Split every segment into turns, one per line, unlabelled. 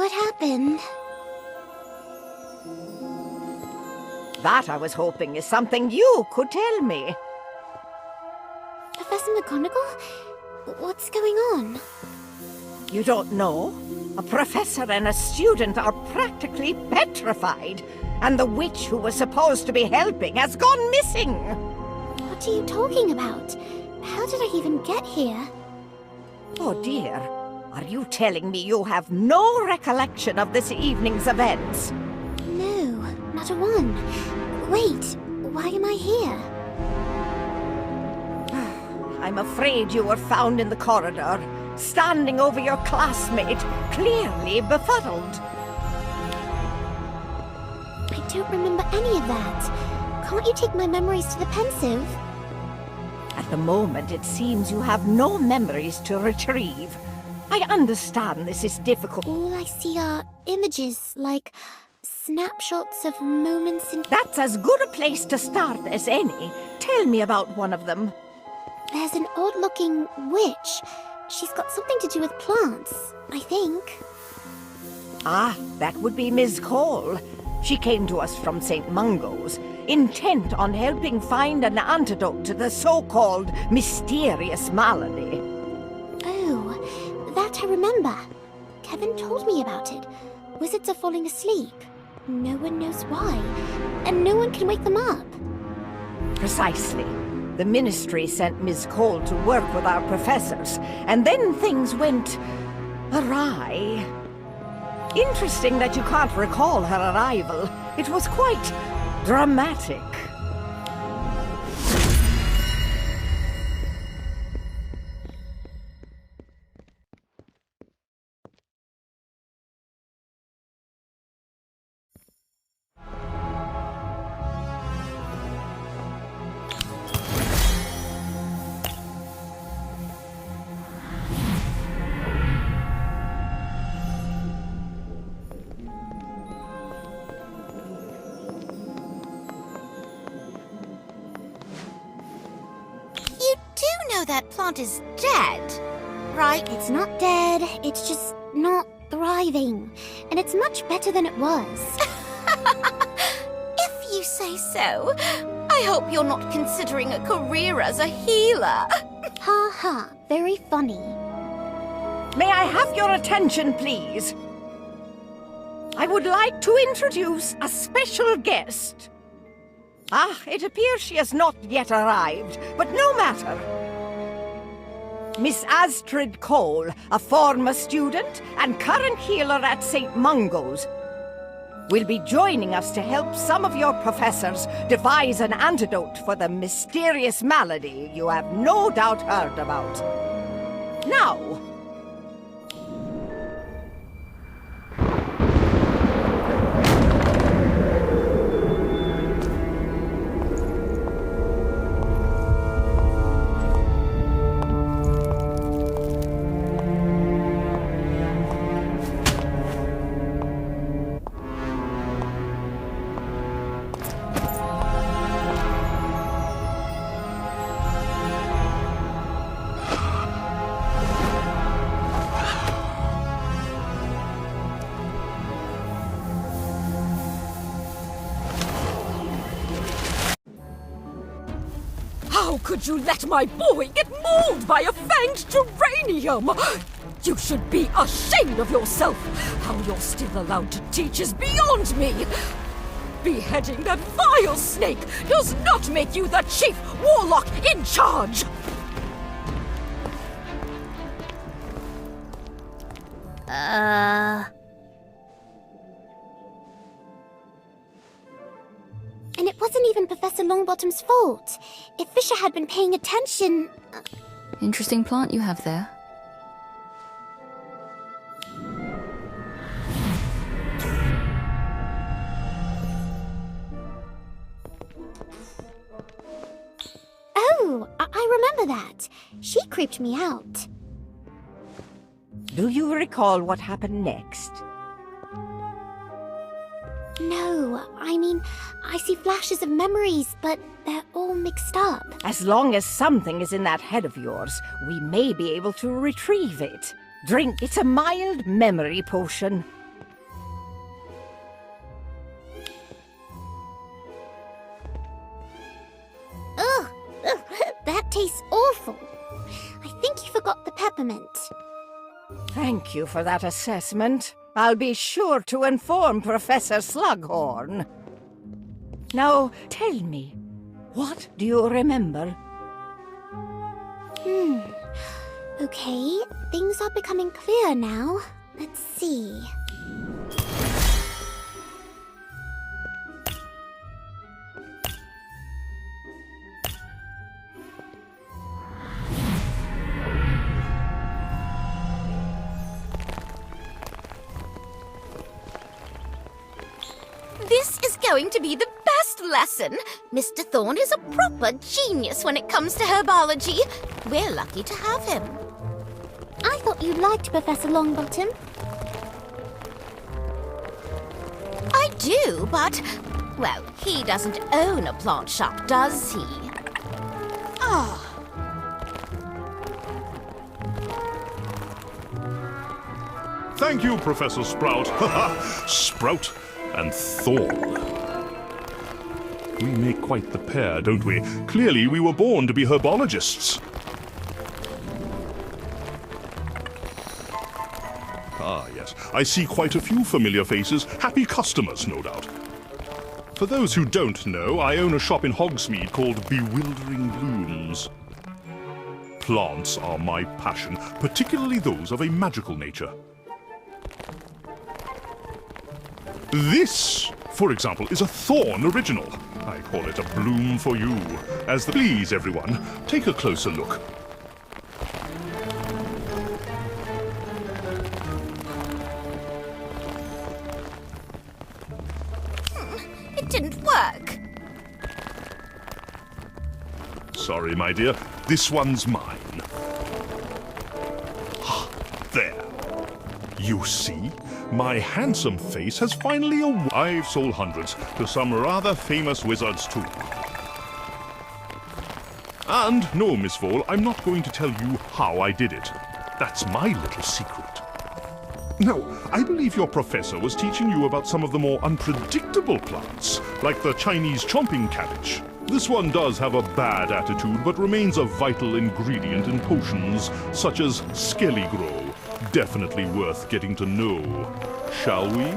What happened?
That, I was hoping, is something you could tell me.
Professor McGonagall? What's going on?
You don't know? A professor and a student are practically petrified, and the witch who was supposed to be helping has gone missing.
What are you talking about? How did I even get here?
Oh dear, are you telling me you have no recollection of this evening's events?
No, not a one. Wait, why am I here?
I'm afraid you were found in the corridor, standing over your classmate, clearly befuddled.
I don't remember any of that. Can't you take my memories to the pensive?
At the moment, it seems you have no memories to retrieve. I understand this is difficult.
All I see are images, like snapshots of moments in...
That's as good a place to start as any. Tell me about one of them.
There's an odd-looking witch. She's got something to do with plants, I think.
Ah, that would be Miss Cole. She came to us from St. Mungo's, intent on helping find an antidote to the so-called mysterious malady.
Oh, that I remember. Kevin told me about it. Wizards are falling asleep. No one knows why, and no one can wake them up.
Precisely. The Ministry sent Miss Cole to work with our professors, and then things went awry. Interesting that you can't recall her arrival. It was quite dramatic.
That plant is dead, right?
It's not dead, it's just not thriving. And it's much better than it was.
If you say so. I hope you're not considering a career as a healer.
Ha ha, very funny.
May I have your attention, please? I would like to introduce a special guest. Ah, it appears she has not yet arrived, but no matter. Miss Astrid Cole, a former student and current healer at St. Mungo's, will be joining us to help some of your professors devise an antidote for the mysterious malady you have no doubt heard about. Now,
how could you let my boy get mauled by a fanged geranium? You should be ashamed of yourself. How you're still allowed to teach is beyond me. Beheading that vile snake does not make you the chief warlock in charge.
And it wasn't even Professor Longbottom's fault. If Fisher had been paying attention...
Interesting plant you have there.
Oh, I remember that. She creeped me out.
do you recall what happened next?
No, I mean, I see flashes of memories, but they're all mixed up.
As long as something is in that head of yours, we may be able to retrieve it. Drink. It's a mild memory potion.
tastes awful. I think you forgot the peppermint.
Thank you for that assessment. I'll be sure to inform Professor Slughorn. Now, tell me, what do you remember?
Okay, things are becoming clear now. Let's see.
This is going to be the best lesson. Mr. Thorne is a proper genius when it comes to herbology. We're lucky to have him.
I thought you liked Professor Longbottom.
I do, but, well, he doesn't own a plant shop, does he?
Thank you, Professor Sprout. Sprout and Thorn. We make quite the pair, don't we? Clearly, we were born to be herbologists. Ah, yes. I see quite a few familiar faces. Happy customers, no doubt. For those who don't know, I own a shop in Hogsmeade called Bewildering Blooms. Plants are my passion, particularly those of a magical nature. This, for example, is a Thorn original. I call it a bloom for you. Please, everyone, take a closer look.
It didn't work.
Sorry, my dear. This one's mine. There. You see? My handsome face has finally I've sold hundreds to some rather famous wizards, too. And no, Miss Vole, I'm not going to tell you how I did it. That's my little secret. Now, I believe your professor was teaching you about some of the more unpredictable plants, like the Chinese chomping cabbage. This one does have a bad attitude, but remains a vital ingredient in potions, such as Skelliglow. Definitely worth getting to know. Shall we?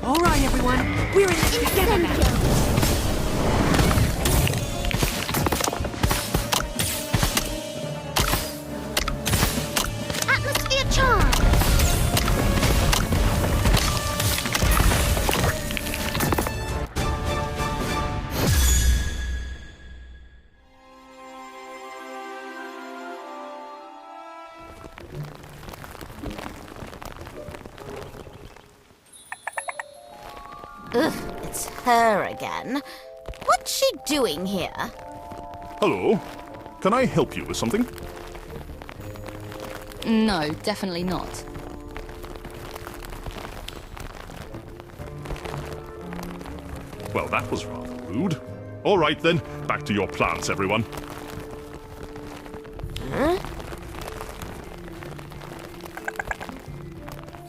All right, everyone. We're in this together now.
Atmosphere charge!
Ugh, it's her again. What's she doing here?
Hello. Can I help you with something?
No, definitely not.
Well, that was rather rude. All right, then. Back to your plants, everyone.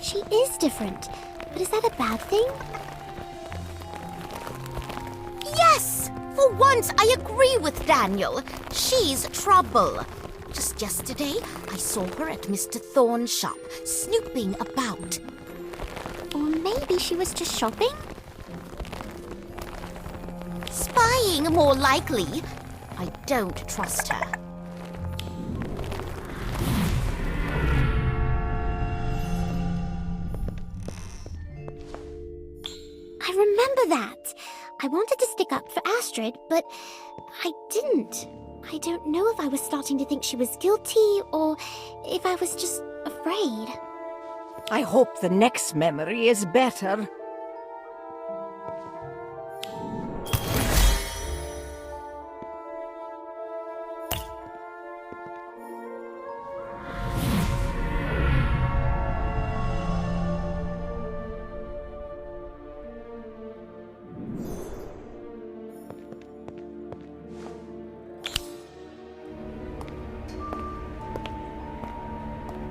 She is different, but is that a bad thing?
Yes! For once, I agree with Daniel. She's trouble. Just yesterday, I saw her at Mr. Thorne's shop, snooping about.
Or maybe she was just shopping?
Spying, more likely. I don't trust her.
I remember that. I wanted to stick up for Astrid, but I didn't. I don't know if I was starting to think she was guilty or if I was just afraid.
I hope the next memory is better.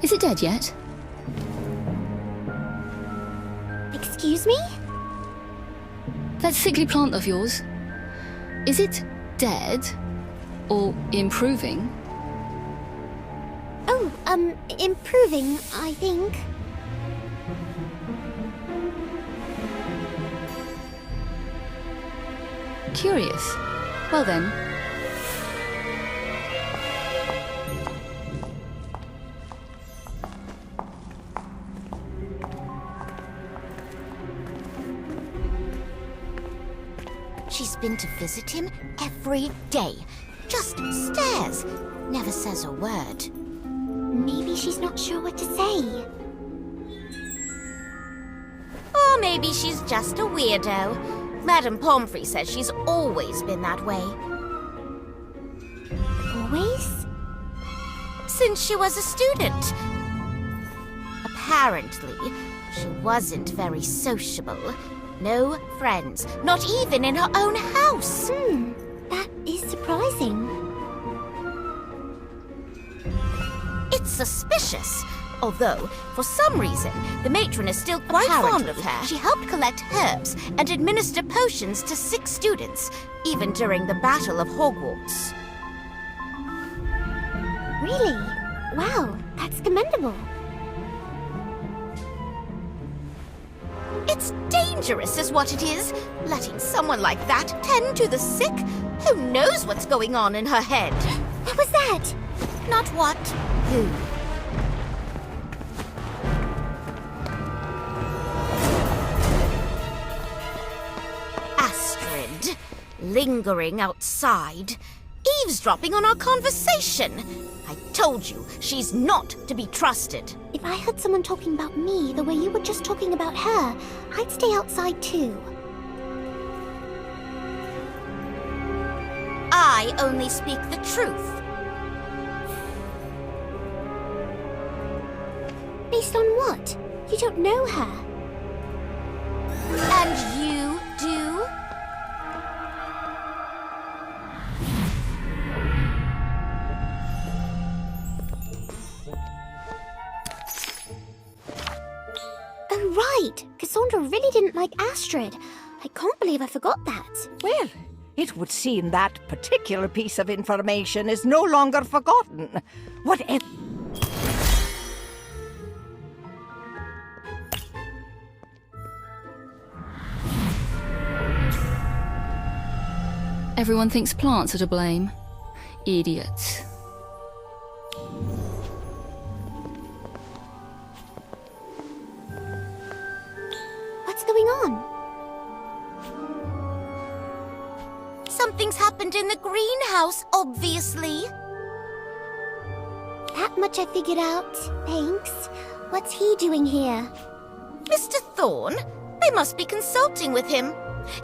Is it dead yet?
Excuse me?
That sickly plant of yours. Is it dead? Or improving?
Oh, improving, I think.
Curious. Well then.
She's been to visit him every day. Just stares. Never says a word.
Maybe she's not sure what to say.
Or maybe she's just a weirdo. Madame Pomfrey says she's always been that way.
Always?
Since she was a student. Apparently, she wasn't very sociable. No friends, not even in her own house.
That is surprising.
It's suspicious. Although, for some reason, the matron is still quite fond of her. She helped collect herbs and administer potions to sick students, even during the Battle of Hogwarts.
Really? Wow, that's commendable.
It's dangerous is what it is, letting someone like that tend to the sick. Who knows what's going on in her head?
What was that?
Not what, who. Astrid, lingering outside, eavesdropping on our conversation. I told you, she's not to be trusted.
If I heard someone talking about me the way you were just talking about her, I'd stay outside too.
I only speak the truth.
Based on what? You don't know her.
And you do?
Oh, right. Cassandra really didn't like Astrid. I can't believe I forgot that.
Well, it would seem that particular piece of information is no longer forgotten. Whatever.
Everyone thinks plants are to blame. Idiots.
What's going on?
Something's happened in the greenhouse, obviously.
That much I figured out. Thanks. What's he doing here?
Mr. Thorne? They must be consulting with him.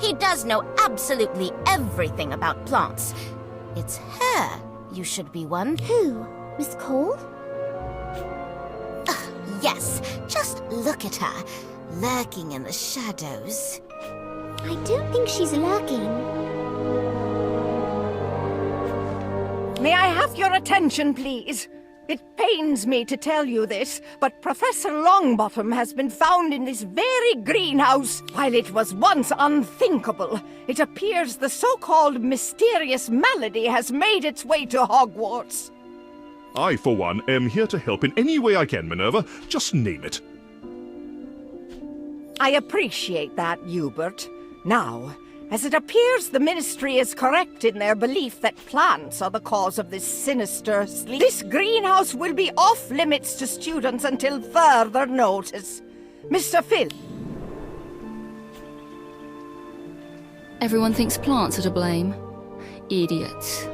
He does know absolutely everything about plants. It's her you should be one.
Who? Miss Cole?
Yes, just look at her, lurking in the shadows.
I don't think she's lurking.
May I have your attention, please? It pains me to tell you this, but Professor Longbottom has been found in this very greenhouse. While it was once unthinkable, it appears the so-called mysterious Malady has made its way to Hogwarts.
I, for one, am here to help in any way I can, Minerva. Just name it.
I appreciate that, Hubert. Now, as it appears the Ministry is correct in their belief that plants are the cause of this sinister sleep, this greenhouse will be off-limits to students until further notice. Mr. Phil.
Everyone thinks plants are to blame. Idiots.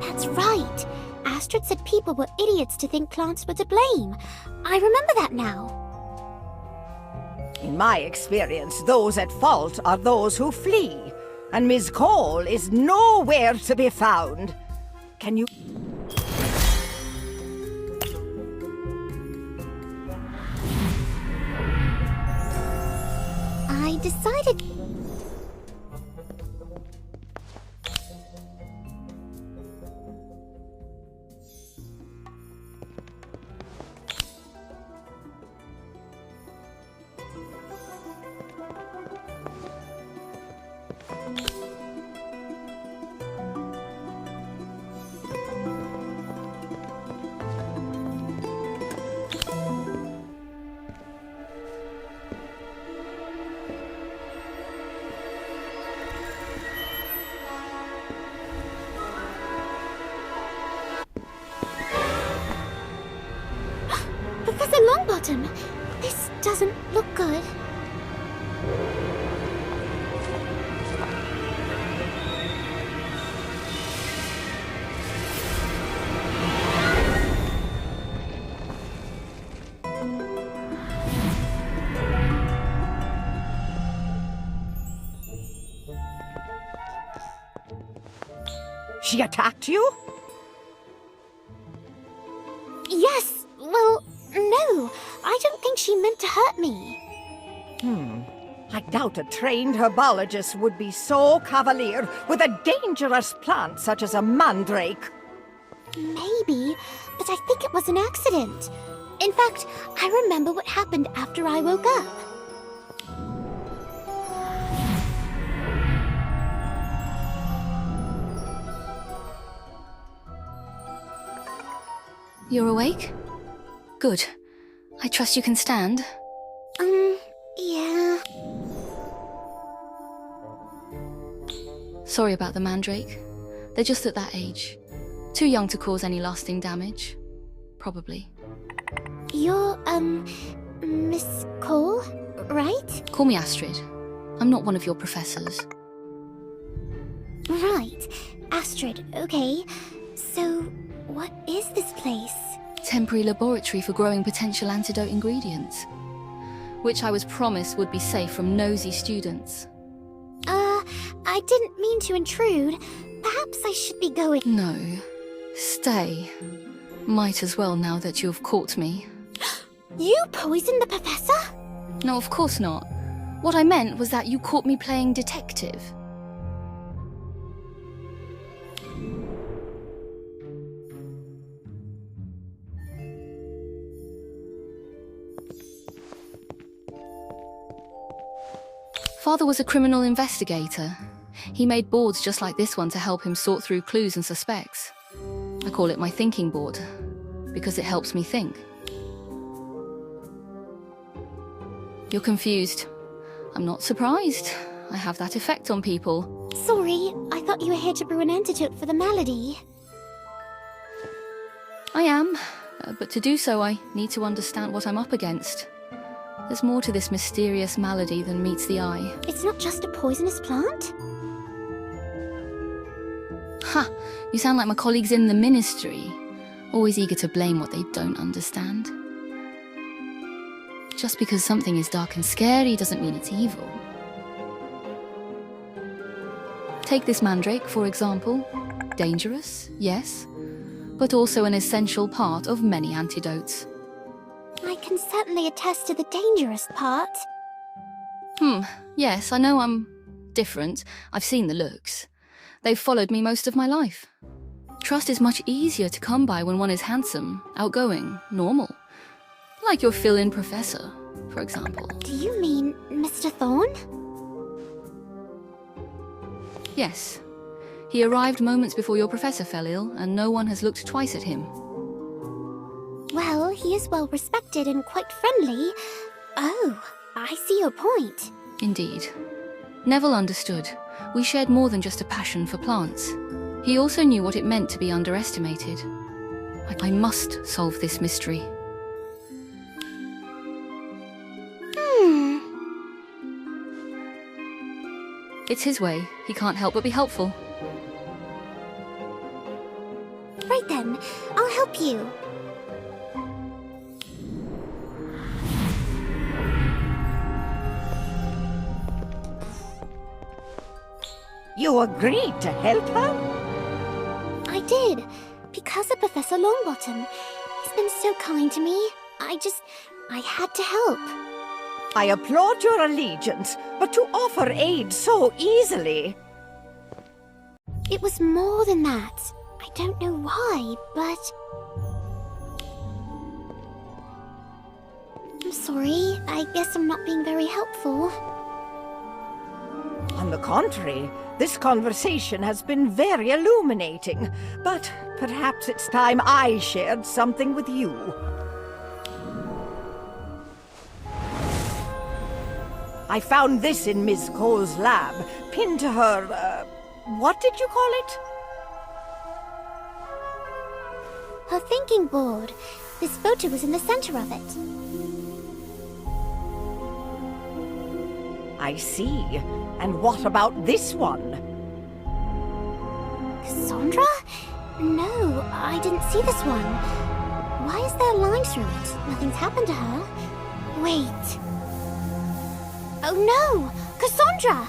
That's right. Astrid said people were idiots to think plants were to blame. I remember that now.
In my experience, those at fault are those who flee, and Miss Cole is nowhere to be found. Can you...
I decided... Longbottom, this doesn't look good.
She attacked you?
Yes, well, no. I don't think she meant to hurt me.
I doubt a trained herbologist would be so cavalier with a dangerous plant such as a mandrake.
Maybe, but I think it was an accident. In fact, I remember what happened after I woke up.
You're awake? Good. I trust you can stand.
Yeah.
Sorry about the mandrake. They're just at that age. Too young to cause any lasting damage. Probably.
You're, Miss Cole, right?
Call me Astrid. I'm not one of your professors.
Right. Astrid, okay. So, what is this place?
Temporary laboratory for growing potential antidote ingredients, which I was promised would be safe from nosy students.
I didn't mean to intrude. Perhaps I should be going.
No. Stay. Might as well now that you've caught me.
You poisoned the professor?
No, of course not. What I meant was that you caught me playing detective. Father was a criminal investigator. He made boards just like this one to help him sort through clues and suspects. I call it my thinking board, because it helps me think. You're confused. I'm not surprised. I have that effect on people.
Sorry, I thought you were here to brew an antidote for the malady.
I am, but to do so I need to understand what I'm up against. There's more to this mysterious malady than meets the eye.
It's not just a poisonous plant?
Ha! You sound like my colleagues in the ministry. Always eager to blame what they don't understand. Just because something is dark and scary doesn't mean it's evil. Take this mandrake, for example. Dangerous, yes, but also an essential part of many antidotes.
I can certainly attest to the dangerous part.
Yes, I know I'm different. I've seen the looks. They've followed me most of my life. Trust is much easier to come by when one is handsome, outgoing, normal. Like your fill-in professor, for example.
Do you mean Mr. Thorne?
Yes. He arrived moments before your professor fell ill, and no one has looked twice at him.
Well, he is well respected and quite friendly. Oh, I see your point.
Indeed. Neville understood. We shared more than just a passion for plants. He also knew what it meant to be underestimated. I must solve this mystery. It's his way. He can't help but be helpful.
Right then, I'll help you.
You agreed to help her?
I did, because of Professor Longbottom. He's been so kind to me. I had to help.
I applaud your allegiance, but to offer aid so easily.
It was more than that. I don't know why, but... I'm sorry. I guess I'm not being very helpful.
On the contrary, this conversation has been very illuminating, but perhaps it's time I shared something with you. I found this in Miss Cole's lab, pinned to her, what did you call it?
Her thinking board. This photo was in the center of it.
I see. And what about this one?
Cassandra? No, I didn't see this one. Why is there a line through it? Nothing's happened to her. Wait. Oh no! Cassandra!